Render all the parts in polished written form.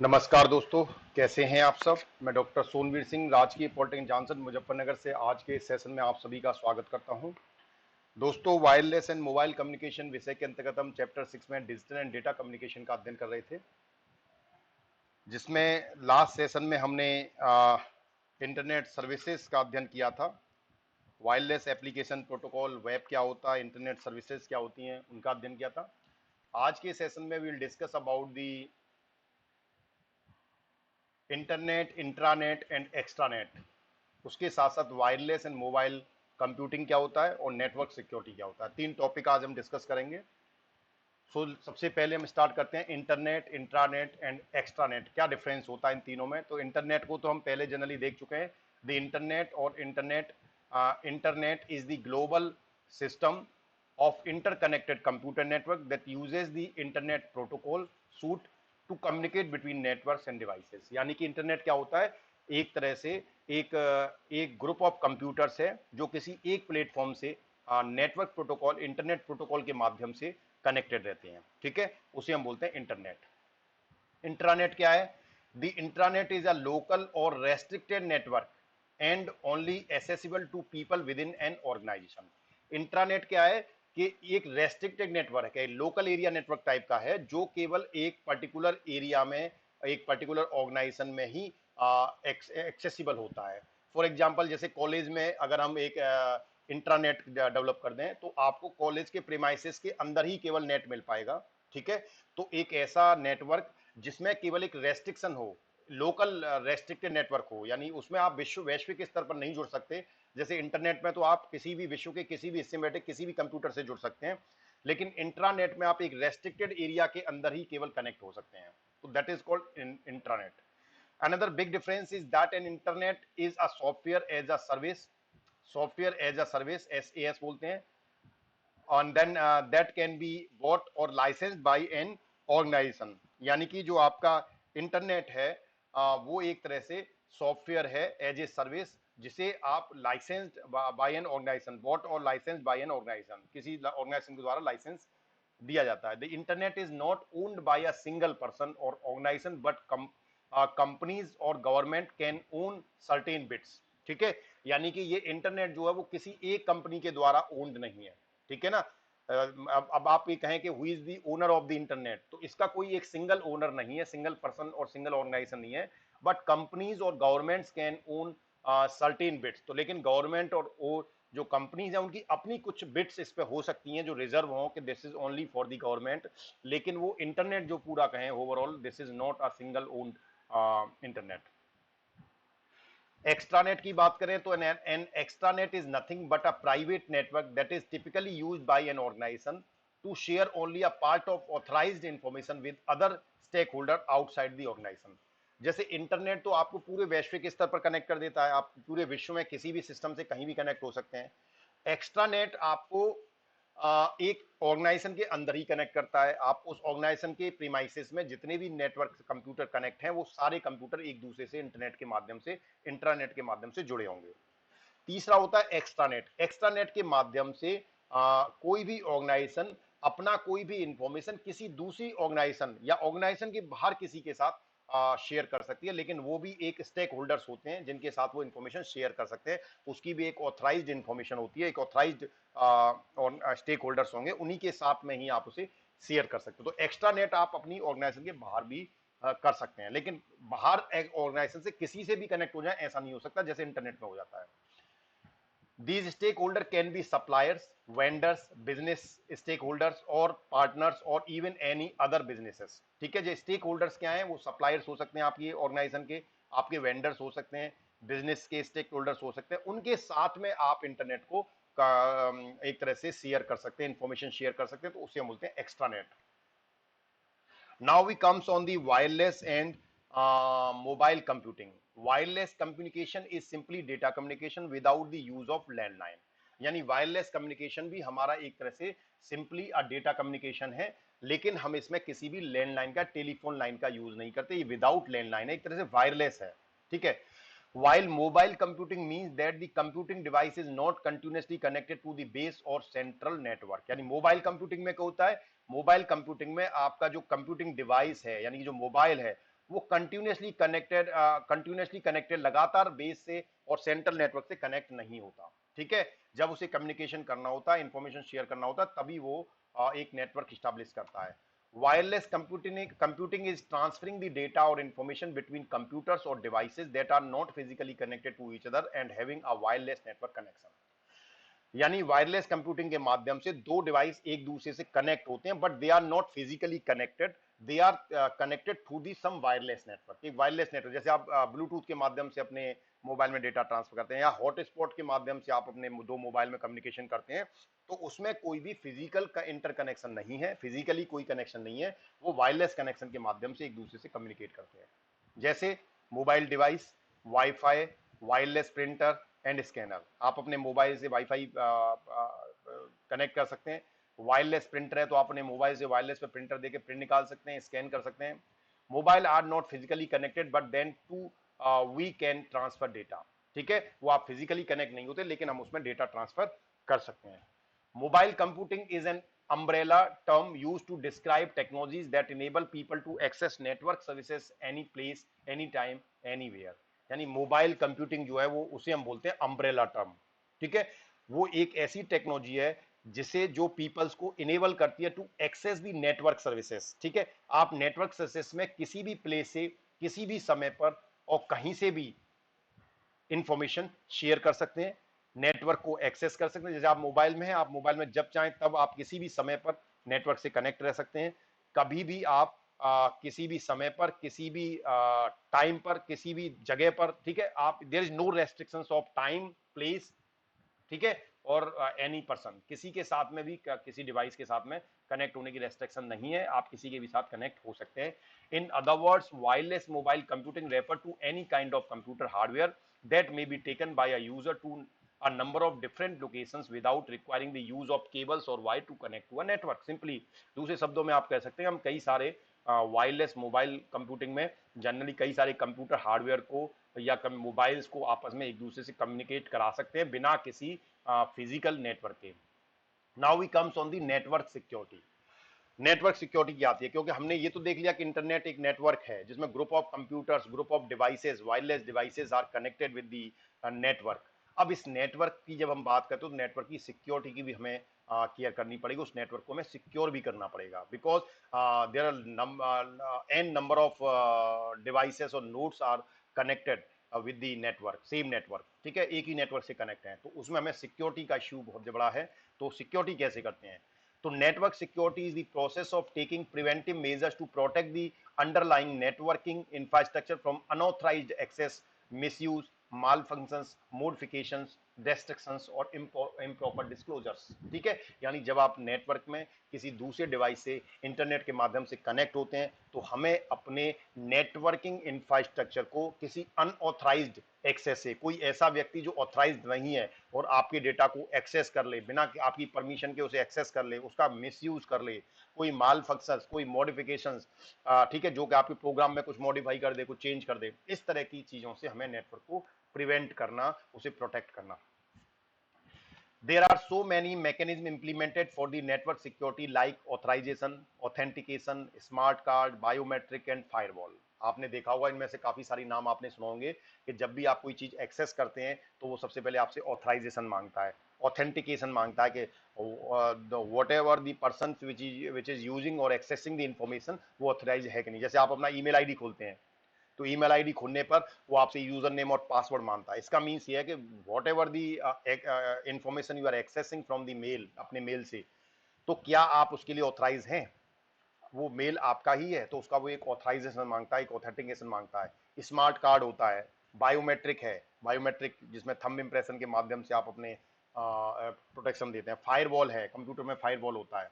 नमस्कार दोस्तों, कैसे हैं आप सब। मैं डॉक्टर सोनवीर सिंह, राजकीय पॉलिटेक्निक जॉनसन मुजफ्फरनगर से आज के इस सेशन में आप सभी का स्वागत करता हूं। दोस्तों, वायरलेस एंड मोबाइल कम्युनिकेशन विषय के अंतर्गत हम चैप्टर 6 में डिजिटल एंड डेटा कम्युनिकेशन का अध्ययन कर रहे थे, जिसमें लास्ट सेशन में हमने इंटरनेट सर्विसेज का अध्ययन किया था। वायरलेस एप्लीकेशन प्रोटोकॉल, वेब क्या होता है, इंटरनेट सर्विसेज क्या होती हैं, उनका अध्ययन किया था। आज के सेशन में we will discuss about the internet, intranet and extranet. उसके साथ साथ वायरलेस एंड मोबाइल कंप्यूटिंग क्या होता है और नेटवर्क सिक्योरिटी क्या होता है। तीन टॉपिक आज हम डिस्कस करेंगे। सबसे पहले हम स्टार्ट करते हैं इंटरनेट, इंट्रानेट एंड एक्स्ट्रानेट। क्या डिफरेंस होता है इन तीनों में। तो इंटरनेट को तो हम पहले जनरली देख चुके हैं। द इंटरनेट और internet is the global system of interconnected computer network that uses the internet protocol suite to communicate between networks and devices। यानी कि इंटरनेट क्या होता है, एक तरह से एक ग्रुप ऑफ कंप्यूटर्स है जो किसी एक प्लेटफॉर्म से नेटवर्क प्रोटोकॉल, इंटरनेट प्रोटोकॉल के माध्यम से कनेक्टेड रहते हैं। ठीक है, उसे हम बोलते हैं इंटरनेट। इंट्रानेट क्या है? The intranet is a local और restricted network and only accessible to people within an organisation. Intranet क्या है कि एक रेस्ट्रिक्टेड नेटवर्क है, लोकल एरिया नेटवर्क टाइप का है, जो केवल एक पर्टिकुलर एरिया में, एक पर्टिकुलर ऑर्गेनाइजेशन में ही एक्सेसिबल होता है। फॉर एग्जाम्पल, जैसे कॉलेज में अगर हम एक इंट्रानेट डेवलप कर दें तो आपको कॉलेज के प्रीमाइसेस के अंदर ही केवल नेट मिल पाएगा। ठीक है, तो एक ऐसा नेटवर्क जिसमें केवल एक रेस्ट्रिक्शन हो, लोकल रेस्ट्रिक्टेड नेटवर्क हो, यानी उसमें आप वैश्विक स्तर पर नहीं जुड़ सकते। जैसे इंटरनेट में तो आप किसी भी विश्व के किसी भी हिस्से में बैठे किसी भी कंप्यूटर से जुड़ सकते हैं, लेकिन इंट्रानेट में आप एक रेस्ट्रिक्टेड एरिया के अंदर ही केवल कनेक्ट हो सकते हैं। तो that is called intranet. Another big difference is that an internet is a software as a service, software as a service, SaaS बोलते हैं। and then that can be bought or licensed by an organization। यानी कि जो आपका internet है वो एक तरह से सॉफ्टवेयर है एज ए सर्विस, जिसे आप licensed by an organisation, bought और लाइसेंस्ड बाय एन ऑर्गेनाइजेशन, किसी ऑर्गेनाइजेशन के द्वारा लाइसेंस दिया जाता है। The internet is not owned by a single person और ऑर्गेनाइजेशन, बट कंपनीज और government can own certain bits. ठीक है, यानी कि ये इंटरनेट जो है वो किसी एक कंपनी के द्वारा ओन्ड नहीं है। ठीक है ना। अब आप ये कहें कि who is the owner of the internet, तो इसका कोई एक सिंगल ओनर नहीं है, सिंगल पर्सन और सिंगल ऑर्गेनाइजेशन नहीं है, बट कंपनीज और governments can own certain bits. तो लेकिन गवर्नमेंट और जो कंपनीज हैं उनकी अपनी कुछ बिट्स इस पे हो सकती हैं जो रिजर्व हो कि this is only for the government, लेकिन वो इंटरनेट जो पूरा कहें overall this is not a single owned internet. Extranet की बात करें तो an extranet is nothing but a private network that is typically used by an organisation to share only a part of authorised information with other stake holder outside the organisation. जैसे internet तो आपको पूरे वैश्विक स्तर पर connect कर देता है, आप पूरे विश्व में किसी भी सिस्टम से कहीं भी कनेक्ट हो सकते हैं। एक्स्ट्रानेट आपको एक ऑर्गेनाइजेशन के अंदर ही कनेक्ट करता है। आप उस ऑर्गेनाइजेशन के प्रीमाइसेस में जितने भी नेटवर्क कंप्यूटर कनेक्ट हैं वो सारे कंप्यूटर एक दूसरे से इंटरनेट के माध्यम से, इंटरनेट के माध्यम से जुड़े होंगे। तीसरा होता है एक्स्ट्रानेट। एक्स्ट्रानेट के माध्यम से कोई भी ऑर्गेनाइजेशन अपना कोई भी इंफॉर्मेशन किसी दूसरी ऑर्गेनाइजेशन या ऑर्गेनाइजेशन के बाहर किसी के साथ शेयर कर सकती है, लेकिन वो भी एक स्टेक होल्डर्स होते हैं जिनके साथ वो इंफॉर्मेशन शेयर कर सकते हैं। उसकी भी एक ऑथराइज्ड इंफॉर्मेशन होती है, एक ऑथराइज्ड और स्टेक होल्डर्स होंगे, उन्हीं के साथ में ही आप उसे शेयर कर सकते हो। तो एक्स्ट्रा नेट आप अपनी ऑर्गेनाइजेशन के बाहर भी कर सकते हैं, लेकिन बाहर एक ऑर्गेनाइजेशन से किसी से भी कनेक्ट हो जाए ऐसा नहीं हो सकता जैसे इंटरनेट में हो जाता है। These stakeholders can be suppliers, vendors, business stakeholders or partners or even any other businesses। ठीक है, जो स्टेक होल्डर्स क्या हैं, वो सप्लायर्स हो सकते हैं आपकी ऑर्गेनाइजेशन के, आपके वेंडर्स हो सकते हैं, बिजनेस के स्टेक होल्डर्स हो सकते हैं, उनके साथ में आप इंटरनेट को एक तरह से शेयर कर सकते हैं, इंफॉर्मेशन शेयर कर सकते हैं, तो उसे हम बोलते हैं extranet. Now we comes on the wireless and mobile computing। Wireless communication is simply data communication without the use of landline। यानी वायरलेस कम्युनिकेशन भी हमारा एक तरह से सिंपली अ डेटा कम्युनिकेशन है, लेकिन हम इसमें किसी भी लैंडलाइन का, टेलीफोन लाइन का यूज नहीं करते। ये विदाउट लैंडलाइन है, एक तरह से वायरलेस है। ठीक है। While mobile computing means that the computing device is not continuously connected to the base or central network। यानी मोबाइल कंप्यूटिंग में क्या होता है, मोबाइल कंप्यूटिंग में आपका जो कंप्यूटिंग डिवाइस है यानी कि जो मोबाइल है वो कंटिन्यूसली कनेक्टेड लगातार बेस से और सेंट्रल नेटवर्क से कनेक्ट नहीं होता। ठीक है, जब उसे कम्युनिकेशन करना होता है, इंफॉर्मेशन शेयर करना होता है, तभी वो एक नेटवर्क स्टैब्लिश करता है। Wireless computing is transferring the data और इंफॉर्मेशन बिटवीन कंप्यूटर्स और devices that are not physically connected to each other and having a wireless network connection. यानी वायरलेस कंप्यूटिंग के माध्यम से दो डिवाइस एक दूसरे से कनेक्ट होते हैं, but they are not physically connected, they are connected through the some wireless network. एक वायरलेस नेटवर्क, जैसे आप ब्लूटूथ के माध्यम से अपने मोबाइल में डेटा ट्रांसफर करते हैं, या हॉटस्पॉट के माध्यम से आप अपने दो मोबाइल में कम्युनिकेशन करते हैं, तो उसमें कोई भी फिजिकल का इंटरकनेक्शन नहीं है, फिजिकली कोई कनेक्शन नहीं है, वो वायरलेस कनेक्शन के माध्यम से एक दूसरे से कम्युनिकेट करते हैं। जैसे mobile device, wifi, wireless printer and scanner. आप अपने मोबाइल से वाईफाई कनेक्ट कर सकते हैं, वायरलेस प्रिंटर है तो आप अपने मोबाइल से वायरलेस पे प्रिंटर देके प्रिंट निकाल सकते हैं, स्कैन कर सकते हैं। Mobile are not physically connected but then too we can transfer data. ठीक है, वो आप फिजिकली कनेक्ट नहीं होते, लेकिन हम उसमें डेटा ट्रांसफर कर सकते हैं। Mobile computing is an umbrella term used to describe technologies that enable people to access network services any place, anytime, anywhere। यानी मोबाइल कंप्यूटिंग जो है वो उसे हम बोलते हैं अम्ब्रेला टर्म। ठीक है, वो एक ऐसी टेक्नोलॉजी है जिसे जो पीपल्स को इनेबल करती है to access the network services. ठीक है, आप नेटवर्क सर्विसेज में किसी भी प्लेस से किसी भी समय पर और कहीं से भी इंफॉर्मेशन शेयर कर सकते हैं, नेटवर्क को एक्सेस कर सकते हैं। जैसे आप मोबाइल में हैं, आप मोबाइल में जब चाहें तब आप किसी भी समय पर नेटवर्क से कनेक्ट रह सकते हैं। कभी भी आप किसी भी समय पर, किसी भी टाइम पर, किसी भी जगह पर, ठीक है, आप there is no restrictions of time, place, ठीक है, और एनी पर्सन, किसी के साथ में भी, किसी डिवाइस के साथ में कनेक्ट होने की रेस्ट्रिक्शन नहीं है, आप किसी के भी साथ कनेक्ट हो सकते हैं। In other words, wireless mobile computing refer to any kind of computer hardware that may be taken by a user to a number of different locations without requiring the use of cables or wire to connect to a network। Simply, दूसरे शब्दों में आप कह सकते हैं हम कई सारे वायरलेस मोबाइल कंप्यूटिंग में जनरली कई सारे कंप्यूटर हार्डवेयर को या मोबाइल्स को आपस में एक दूसरे से कम्युनिकेट करा सकते हैं बिना किसी फिजिकल नेटवर्क के। Now we comes on the network security. Network security क्या आती है, क्योंकि हमने ये तो देख लिया कि इंटरनेट एक नेटवर्क है जिसमें group of computers, group of devices, wireless devices are connected with the network. अब इस नेटवर्क की जब हम बात करते हैं तो नेटवर्क की सिक्योरिटी की भी हमें केयर करनी पड़ेगी, उस नेटवर्क को हमें सिक्योर भी करना पड़ेगा, because there are an number of devices और nodes are connected with the network, same network. ठीक है, एक ही नेटवर्क से कनेक्ट है, तो उसमें हमें सिक्योरिटी का इशू बहुत बड़ा है। तो सिक्योरिटी कैसे करते हैं, तो network security is the process of taking preventive measures to protect the underlying networking infrastructure from unauthorized access, misuse, malfunctions, modifications, restrictions और improper disclosures। ठीक है, यानी जब आप नेटवर्क में किसी दूसरे डिवाइस से इंटरनेट के माध्यम से कनेक्ट होते हैं तो हमें अपने नेटवर्किंग इंफ्रास्ट्रक्चर को किसी अनऑथराइज्ड एक्सेस से, कोई ऐसा व्यक्ति जो ऑथराइज्ड नहीं है और आपके डेटा को एक्सेस कर ले, बिना आपकी परमिशन के उसे एक्सेस कर ले, उसका मिसयूज कर ले, कोई माल फंक्शंस, कोई मॉडिफिकेशंस, ठीक है, जो कि आपके प्रोग्राम में कुछ मॉडिफाई कर दे, कुछ चेंज कर दे, इस तरह की चीजों से हमें नेटवर्क को प्रिवेंट करना, उसे प्रोटेक्ट करना। There are so many mechanisms implemented for the network security like authorization, authentication, smart card, biometric and firewall। आपने देखा होगा इनमें से काफी सारी नाम आपने सुना होंगे कि जब भी आप कोई चीज एक्सेस करते हैं तो वो सबसे पहले आपसे ऑथराइजेशन मांगता है, ऑथेंटिकेशन मांगता है कि what ever the person which is using और एक्सेसिंग द इंफॉर्मेशन वो ऑथराइज है कि नहीं। जैसे आप अपना ईमेल आईडी खोलते हैं तो ईमेल आईडी खोलने पर वो आपसे यूजर नेम और पासवर्ड मांगता है। इसका मीन्स ये है कि whatever the information you are accessing from the mail, अपने मेल से, तो क्या आप उसके लिए ऑथराइज हैं, वो मेल आपका ही है, तो उसका वो एक ऑथराइजेशन मांगता है, एक ऑथेंटिकेशन मांगता है। स्मार्ट कार्ड होता है, बायोमेट्रिक है, बायोमेट्रिक जिसमें थंब इंप्रेशन के माध्यम से आप अपने प्रोटेक्शन देते हैं। फायरवॉल है, कंप्यूटर में फायरवॉल होता है।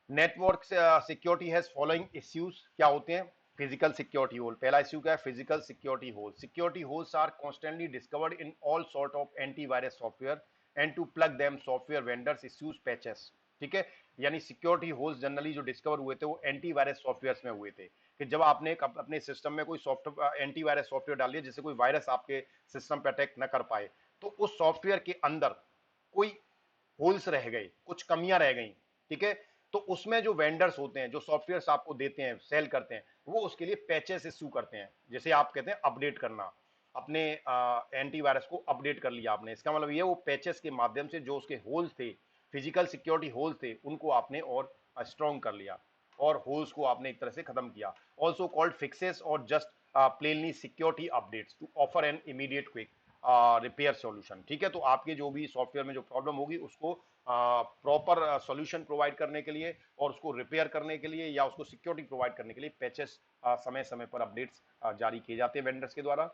Network security has following issues क्या होते हैं, फिजिकल सिक्योरिटी होल। पहला इश्यू क्या है, physical security hole. Security holes are constantly discovered in all sort of antivirus software and to plug them software vendors issues patches. ठीक है, यानी security holes generally जो डिस्कवर हुए थे वो एंटीवायरस सॉफ्टवेयर में हुए थे, कि जब आपने अपने सिस्टम में कोई सॉफ्टवेयर एंटीवायरस सॉफ्टवेयर डाल दिया जिससे कोई वायरस आपके सिस्टम पर अटैक न कर पाए, तो उस सॉफ्टवेयर के अंदर कोई होल्स रह गए, कुछ कमियां रह गई। ठीक है, तो उसमें जो वेंडर्स होते हैं, जो सॉफ्टवेयर आपको देते हैं, सेल करते हैं, वो उसके लिए पैचेस इश्यू करते हैं, जैसे आप कहते हैं अपडेट करना, अपने एंटीवायरस को अपडेट कर लिया आपने, इसका मतलब ये वो पैचेस के माध्यम से जो उसके होल्स थे, फिजिकल सिक्योरिटी होल्स थे, उनको आपने और स्ट्रॉन्ग कर लिया और होल्स को आपने एक तरह से खत्म किया। ऑल्सो कॉल्ड फिक्सेस और just plainly security updates to offer an immediate quick repair solution. ठीक है, तो आपके जो भी सॉफ्टवेयर में जो प्रॉब्लम होगी उसको प्रॉपर सॉल्यूशन प्रोवाइड करने के लिए और उसको रिपेयर करने के लिए या उसको सिक्योरिटी प्रोवाइड करने के लिए पैचेस समय समय पर अपडेट्स जारी किए जाते हैं वेंडर्स के द्वारा।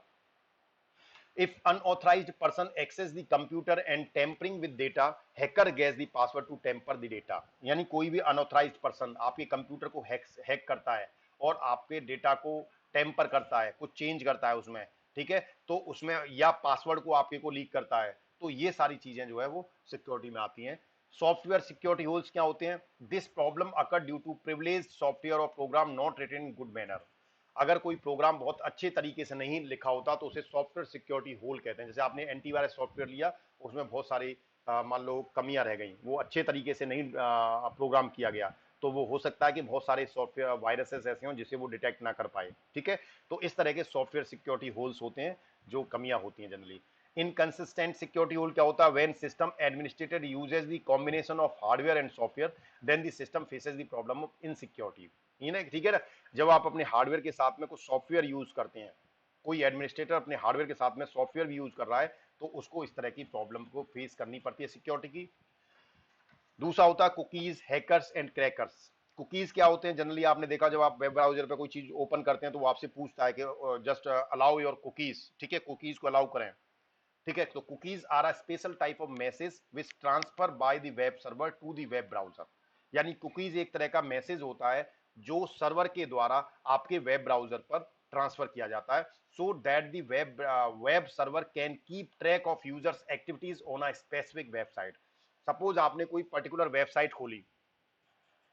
If unauthorized person access the computer and tampering with data, hacker guess the password to tamper the data। यानी कोई भी अनऑथराइज्ड पर्सन आपके कंप्यूटर को हैक करता है और आपके डेटा को टेम्पर करता है, कुछ चेंज करता है उसमें, ठीक है, तो उसमें या पासवर्ड को आपके को लीक करता है, तो ये सारी चीजें जो है वो सिक्योरिटी में आती हैं। सॉफ्टवेयर सिक्योरिटी होल्स क्या होते हैं? This problem occur due to privileged software और program not written in good manner. अगर कोई प्रोग्राम बहुत अच्छे तरीके से नहीं लिखा होता तो उसे सॉफ्टवेयर सिक्योरिटी होल कहते हैं। जैसे आपने एंटीवायरस सॉफ्टवेयर लिया, उसमें बहुत सारी मान लो कमियां रह गई, वो अच्छे तरीके से नहीं प्रोग्राम किया गया, तो वो हो सकता है कि बहुत सारे सॉफ्टवेयर वायरसेस ऐसे हों जिसे वो डिटेक्ट ना कर पाए। ठीक है, तो इस तरह के सॉफ्टवेयर सिक्योरिटी होल्स होते हैं जो कमियां होती हैं जनरली। इनकंसिस्टेंट सिक्योरिटी होल क्या होता है? When system administrator uses the combination of hardware and software, then the system faces the problem of insecurity. ये ना, ठीक है ना, जब आप अपने हार्डवेयर के साथ में कुछ सॉफ्टवेयर यूज करते हैं, कोई एडमिनिस्ट्रेटर अपने हार्डवेयर के साथ में सॉफ्टवेयर भी यूज कर रहा है, तो उसको इस तरह की प्रॉब्लम को फेस करनी पड़ती है सिक्योरिटी की। दूसरा होता है cookies, hackers and crackers. Cookies क्या होते हैं? जनरली आपने देखा जब आप वेब ब्राउजर पे कोई चीज ओपन करते हैं तो वो आपसे पूछता है कि जस्ट अलाउ योर कुकीज, ठीक है, कुकीज को अलाउ करें। ठीक है, तो cookies are a special type of message which transfer by the web server to the web browser. यानी कुकीज एक तरह का मैसेज होता है जो सर्वर के द्वारा आपके वेब ब्राउजर पर ट्रांसफर किया जाता है, so that the web server can keep track of users activities on a specific website. Suppose आपने कोई पर्टिकुलर वेबसाइट खोली,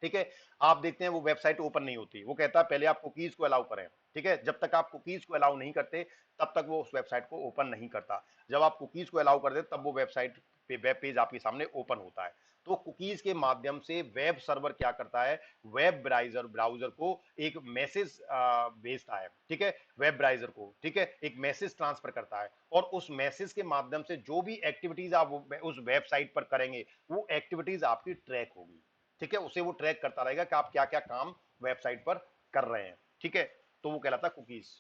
ठीक है, आप देखते हैं वो वेबसाइट ओपन नहीं होती, वो कहता है पहले आप कुकीज को अलाउ करें। ठीक है, जब तक आप कुकीज को अलाउ नहीं करते तब तक वो उस वेबसाइट को ओपन नहीं करता। जब आप कुकीज को अलाउ कर देते तब वो वेबसाइट पे वेब पेज आपके सामने ओपन होता है। तो कुकीज के माध्यम से वेब सर्वर क्या करता है? वेब ब्राउजर ब्राउजर को एक मैसेज भेजता है, ठीक है, वेब ब्राउजर को, ठीक है, एक मैसेज ट्रांसफर करता है और उस मैसेज के माध्यम से जो भी एक्टिविटीज आप उस वेबसाइट पर करेंगे वो एक्टिविटीज आपकी ट्रैक होगी। ठीक है, उसे वो ट्रैक करता रहेगा कि आप क्या क्या काम वेबसाइट पर कर रहे हैं। ठीक है, तो वो कहलाता है कुकीज।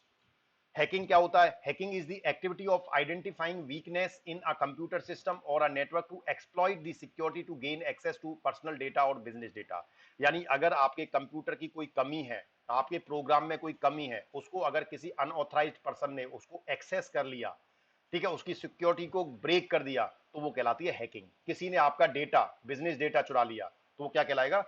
हैकिंग क्या होता है? Hacking is the activity of identifying weakness in a computer system और a network to exploit the security to gain access to personal data और बिजनेस डेटा। यानी अगर आपके कंप्यूटर की कोई कमी है, आपके प्रोग्राम में कोई कमी है, उसको अगर किसी अनऑथराइज्ड पर्सन ने उसको एक्सेस कर लिया, ठीक है, उसकी सिक्योरिटी को ब्रेक कर दिया, तो वो कहलाती है हैकिंग। किसी ने आपका डेटा, बिजनेस डेटा चुरा लिया, तो वो क्या कहलाएगा?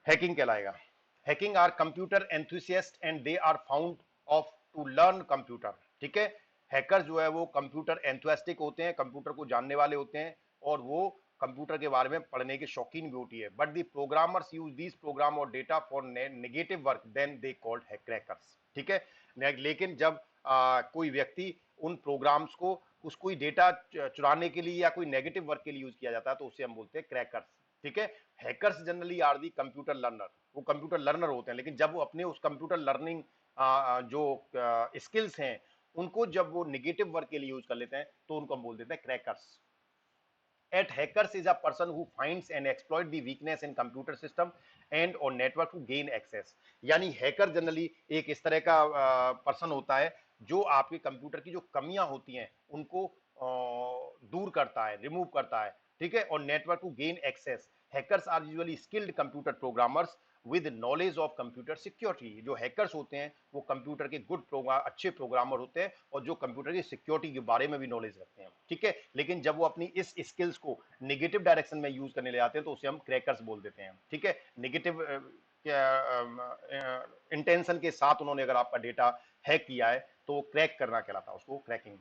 हैकिंग कहलाएगा। Hacking are computer enthusiast and they are found of to learn computer. ठीक है, हैकर जो है वो कंप्यूटर एंथुसियास्टिक होते हैं, कंप्यूटर को जानने वाले होते हैं और वो कंप्यूटर के बारे में पढ़ने के शौकीन भी होती है। But the programmers use this program और data for negative work, then they called crackers. ठीक है, लेकिन जब कोई व्यक्ति उन प्रोग्राम्स को उस कोई डेटा चुराने के लिए या कोई नेगेटिव वर्क के लिए यूज किया जाता है तो उसे हम बोलते हैं क्रैकर्स। ठीक है, hackers generally are the computer learner, वो कंप्यूटर लर्नर होते हैं, लेकिन जब वो अपने उस कंप्यूटर लर्निंग जो स्किल्स हैं उनको जब वो निगेटिव वर्क के लिए यूज कर लेते हैं तो उनको हम बोल देते हैं crackers. At hackers is a person who finds and exploit the weakness in computer system and or network to gain access। यानी हैकर जनरली एक इस तरह का पर्सन होता है जो आपके कंप्यूटर की जो कमियां होती हैं उनको दूर करता है, रिमूव करता है। ठीक है, और network to gain access. Hackers are usually skilled computer programmers with knowledge of computer security. जो हैकर्स होते हैं वो कंप्यूटर के गुड प्रोग्राम, अच्छे प्रोग्रामर होते हैं और जो कंप्यूटर की सिक्योरिटी के बारे में भी नॉलेज रखते हैं। ठीक है, लेकिन जब वो अपनी इस स्किल्स को नेगेटिव डायरेक्शन में यूज करने ले जाते हैं तो उसे हम क्रैकर्स बोल देते हैं। ठीक है, नेगेटिव इंटेंशन के साथ उन्होंने अगर आपका डेटा हैक किया है तो क्रैक करना कहलाता है, उसको क्रैकिंग।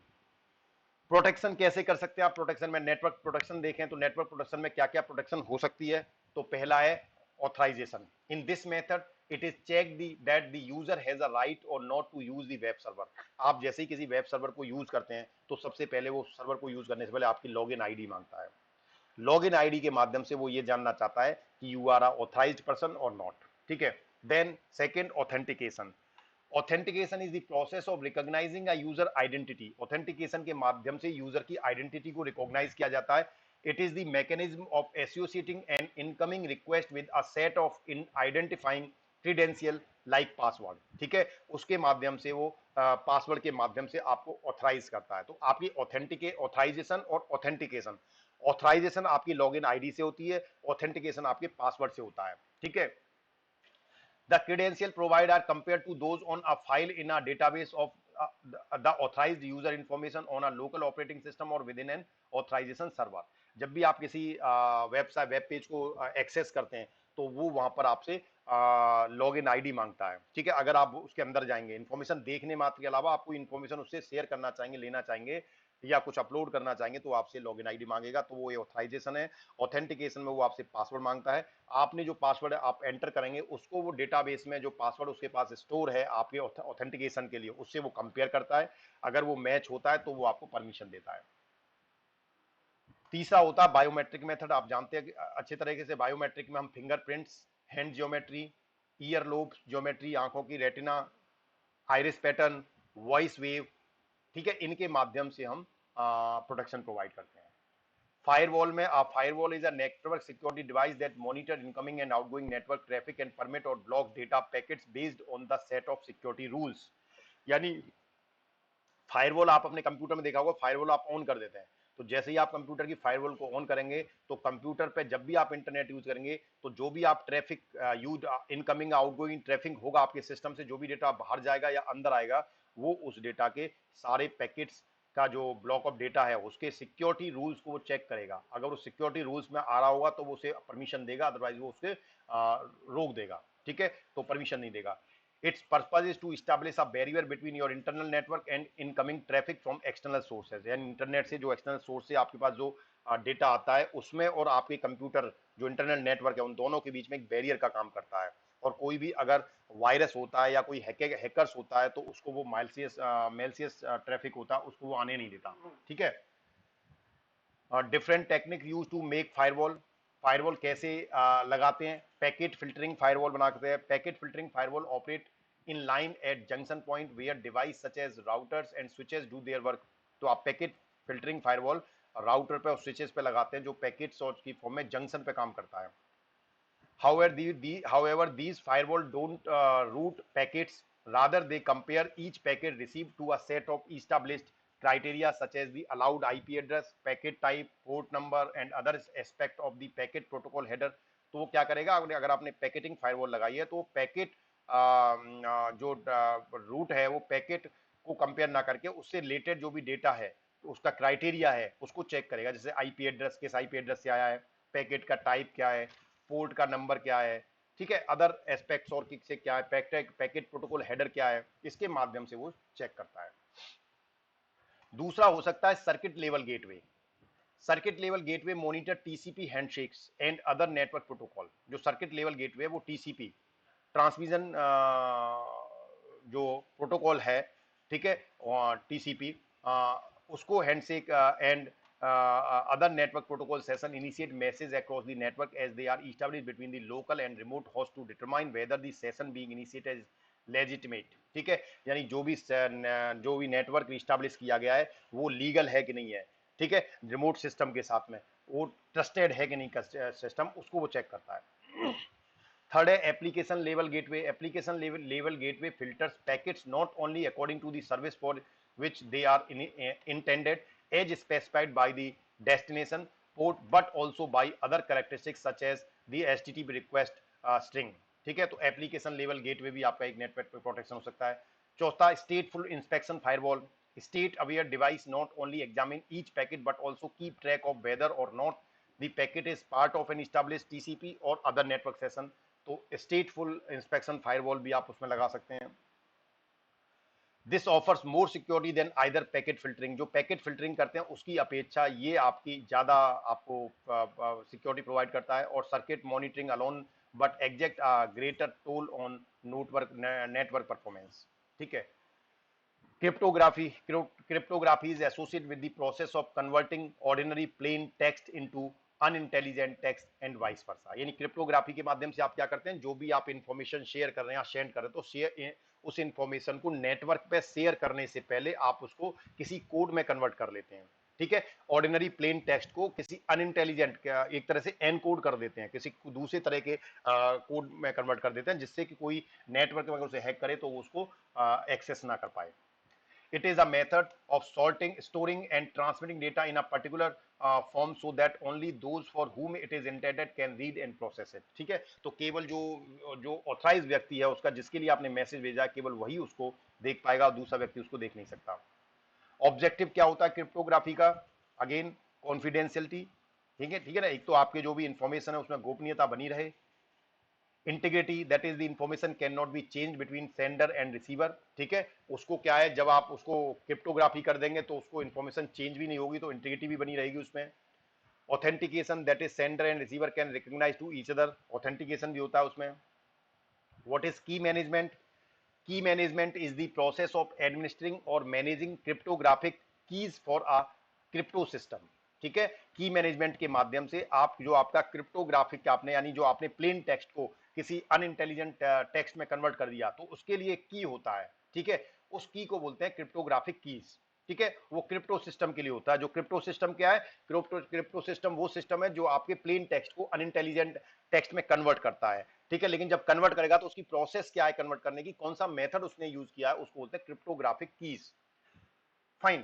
प्रोटेक्शन कैसे कर सकते हैं आप? प्रोटेक्शन में नेटवर्क प्रोटेक्शन देखें तो नेटवर्क प्रोटेक्शन में क्या क्या प्रोटेक्शन हो सकती है? तो पहला है authorisation. In this method it is check that the user has a right और not to use the web server. आप जैसे ही किसी वेब सर्वर को यूज करते हैं तो सबसे पहले वो सर्वर को यूज करने से पहले आपकी लॉगिन आईडी मांगता है। लॉगिन आईडी के माध्यम से वो ये जानना चाहता है कि you are a authorized person और नॉट, ठीक है। Then second, authentication. Authentication is the process of recognizing a user identity. Authentication के माध्यम से यूजर की आइडेंटिटी को रिकॉग्नाइज किया जाता है। It is the mechanism of associating N incoming request with a set of in identifying credential like password, ठीक है। उसके माध्यम से वो पासवर्ड के माध्यम से आपको ऑथराइज करता है। तो आपकी ऑथराइजेशन और ऑथेंटिकेशन, ऑथराइजेशन आपकी लॉगिन आईडी से होती है, ऑथेंटिकेशन आपके पासवर्ड से होता है, ठीक है। The credential provided are compared to those on a file in a database of the authorized user information on a local operating system or within an authorization server. जब भी आप किसी वेबसाइट वेब पेज को access करते हैं तो वो वहां पर आपसे लॉग इन आईडी मांगता है, ठीक है। अगर आप उसके अंदर जाएंगे, इन्फॉर्मेशन देखने मात्र के अलावा आपको इन्फॉर्मेशन उससे शेयर करना चाहेंगे, लेना चाहेंगे या कुछ अपलोड करना चाहेंगे तो आपसे लॉग इन आईडी मांगेगा, तो वो ये ऑथराइजेशन है। ऑथेंटिकेशन में वो आपसे पासवर्ड मांगता है। आपने जो पासवर्ड आप एंटर करेंगे उसको वो डेटाबेस में जो पासवर्ड उसके पास स्टोर है आपके ऑथेंटिकेशन के लिए, उससे वो कंपेयर करता है। अगर वो मैच होता है तो वो आपको परमिशन देता है। तीसरा होता है बायोमेट्रिक मेथड। आप जानते हैं कि अच्छे तरीके से बायोमेट्रिक में हम fingerprints, hand geometry, ear lobe geometry, आंखों की retina, iris pattern, voice wave, ठीक है, इनके माध्यम से हम प्रोटेक्शन प्रोवाइड करते हैं। फायरवॉल में firewall is a network security device that monitor incoming and outgoing network traffic and permit और block data packets based on the set of security rules. यानी फायरवॉल आप अपने कंप्यूटर में देखा होगा, फायरवॉल आप ऑन कर देते हैं, तो जैसे ही आप कंप्यूटर की फायरवॉल को ऑन करेंगे तो कंप्यूटर पे जब भी आप इंटरनेट यूज करेंगे तो जो भी आप traffic use incoming outgoing traffic होगा आपके सिस्टम से, जो भी डेटा बाहर जाएगा या अंदर आएगा, वो उस डेटा के सारे पैकेट्स का जो ब्लॉक ऑफ डेटा है उसके सिक्योरिटी रूल्स को वो चेक करेगा। अगर वो सिक्योरिटी रूल्स में आ रहा होगा तो वो उसे परमिशन देगा, अदरवाइज वो उसके रोक देगा, ठीक है, तो परमिशन नहीं देगा। Its purpose is to establish a barrier between your internal network and incoming traffic from external sources। यानी इंटरनेट से जो एक्सटर्नल सोर्स से आपके पास जो डेटा आता है उसमें और आपके कंप्यूटर जो इंटरनल नेटवर्क है उन दोनों के बीच में एक बैरियर का काम करता है। और कोई भी अगर वायरस होता है या कोई हैकर्स होता है तो उसको वो मेलसियस ट्रैफिक होता है उसको वो आने नहीं देता, ठीक है। Different technique use to make firewall. Firewall कैसे लगाते हैं? पैकेट फिल्टरिंग फायरवॉल बनाते हैं। Packet filtering firewall operate in line at junction point where device such as routers and switches do their work. तो आप पैकेट फिल्टरिंग फायरवॉल राउटर पे और switches पे लगाते हैं जो पैकेट्स और की फॉर्म में जंक्शन पे काम करता है। However, these firewall don't route packets. Rather, they compare each packet received to a set of established criteria such as the allowed IP address, packet type, port number, and other aspect of the packet protocol header. तो वो क्या करेगा, अगर आपने packeting firewall लगाई है तो packet जो रूट है वो पैकेट को कंपेयर ना करके उससे रिलेटेड जो भी डेटा है तो उसका क्राइटेरिया है उसको चेक करेगा। जैसे आईपी एड्रेस, किस आईपी एड्रेस से आया है, पैकेट का टाइप क्या है, पोर्ट का नंबर क्या है, ठीक है, अदर एस्पेक्ट्स और से क्या है, पैकेट प्रोटोकॉल हेडर क्या है, इसके माध्यम से वो चेक करता है। दूसरा हो सकता है circuit level gateway. Circuit level gateway monitor TCP handshakes and other network protocol. जो सर्किट लेवल गेटवे वो टीसीपी ट्रांसमिशन जो प्रोटोकॉल है, ठीक है, टीसीपी उसको handshake and other network protocol session initiate message across the network as they are established between the local and remote host to determine whether the session being initiated is legitimate। ठीक है, यानी जो भी network establish किया गया है वो legal है कि नहीं है, ठीक है, रिमोट सिस्टम के साथ में वो ट्रस्टेड है कि नहीं सिस्टम, उसको वो चेक करता है। थर्ड है application level gateway. Application level gateway filters packets not only according to the service for which they are intended as specified by the destination port but also by other characteristics such as the http request string। ठीक है, तो application level gateway भी आपका एक network पे protection हो सकता है। चौथा stateful inspection firewall. State aware device not only examine each packet but also keep track of whether और not the packet is part of an establish TCP और अदर नेटवर्क सेशन। तो stateful inspection firewall भी आप उसमें लगा सकते हैं। This offers more security than either packet filtering. जो पैकेट फिल्टरिंग करते हैं उसकी अपेक्षा ये आपकी ज़्यादा आपको सिक्योरिटी प्रोवाइड करता है। और circuit monitoring alone but exact greater toll on network performance. ठीक है, cryptography is associated with the process of converting ordinary plain text into unintelligent text and vice versa. यानी क्रिप्टोग्राफी के माध्यम से आप क्या करते हैं, जो भी आप इंफॉर्मेशन शेयर कर रहे हैं या सेंड कर रहे हैं, तो शेयर उस इंफॉर्मेशन को नेटवर्क पे शेयर करने से पहले आप उसको किसी कोड में कन्वर्ट कर लेते हैं। ठीक है, ऑर्डिनरी प्लेन टेक्स्ट को किसी अनइंटेलिजेंट, एक तरह से एनकोड कर देते हैं, किसी दूसरे तरह के कोड में कन्वर्ट कर देते हैं, जिससे कि कोई नेटवर्क में अगर उसे हैक करे तो वो उसको एक्सेस ना कर पाए। It is a method of sorting, storing, and transmitting data in a particular form so that only those for whom it is intended can read and process it. ठीक है, तो केवल जो जो ऑथराइज व्यक्ति है उसका, जिसके लिए आपने मैसेज भेजा, केवल वही उसको देख पाएगा, दूसरा व्यक्ति उसको देख नहीं सकता। ऑब्जेक्टिव क्या होता है क्रिप्टोग्राफी का? Again confidentiality. ठीक है ना, एक तो आपके जो भी इंफॉर्मेशन है उसमें गोपनीयता बनी रहे। Integrity, that is the information can not be change between sender and receiver. ठीक है, उसको क्या है, जब आप उसको क्रिप्टोग्राफी कर देंगे तो उसको इंफॉर्मेशन चेंज भी नहीं होगी, तो इंटीग्रिटी भी बनी रहेगी उसमें। Authentication, that is sender and receiver can recognise to each other, authentication भी होता है उसमें। What is key management? Key management is the process of administering और managing cryptographic keys for a crypto system. ठीक है, की मैनेजमेंट के माध्यम से आप जो आपका क्रिप्टोग्राफिक आपने, यानी जो आपने प्लेन टेक्स्ट को किसी अनइंटेलिजेंट टेक्स्ट में कन्वर्ट कर दिया, तो उसके लिए की होता है। ठीक है, उस की को बोलते हैं क्रिप्टोग्राफिक कीज। ठीक है, वो क्रिप्टो सिस्टम के लिए होता है। जो क्रिप्टो सिस्टम क्या है? क्रिप्टो सिस्टम वो सिस्टम है जो आपके प्लेन टेक्स्ट को अनइंटेलिजेंट टेक्स्ट में कन्वर्ट करता है। ठीक है, लेकिन जब कन्वर्ट करेगा तो उसकी प्रोसेस क्या है कन्वर्ट करने की, कौन सा मेथड उसने यूज किया है, उसको बोलते हैं cryptographic keys. Fine.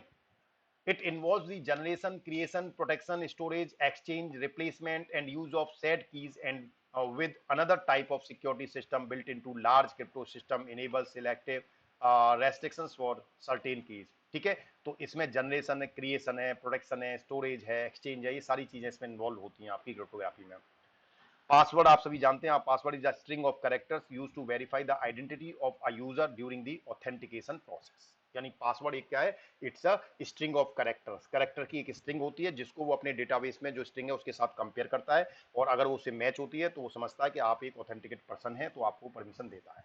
It involves the generation, creation, protection, storage, exchange, replacement, and use of said keys, and with another type of security system built into large crypto system enables selective restrictions for certain keys. ठीक है, तो इसमें generation है, creation है, protection है, storage है, exchange है, ये सारी चीजें इसमें इन्वॉल्व होती हैं आपकी क्रिप्टोग्राफी में। पासवर्ड आप सभी जानते हैं, password is a string of characters used to verify the identity of a user during the authentication process. यानी पासवर्ड एक क्या है? It's a string of characters. Character की एक स्ट्रिंग होती है जिसको वो अपने डेटाबेस में जो स्ट्रिंग है उसके साथ कंपेयर करता है, और अगर वो उससे मैच होती है तो वो समझता है कि आप एक ऑथेंटिकेट पर्सन है, तो आपको परमिशन देता है।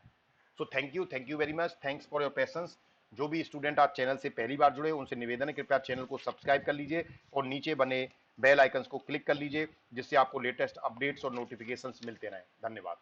So thank you very much, thanks for your patience. जो भी स्टूडेंट आप चैनल से पहली बार जुड़े उनसे निवेदन है, कृपया चैनल को सब्सक्राइब कर लीजिए और नीचे बने बेल आइकन्स को क्लिक कर लीजिए, जिससे आपको लेटेस्ट अपडेट्स और नोटिफिकेशंस मिलते रहें। धन्यवाद।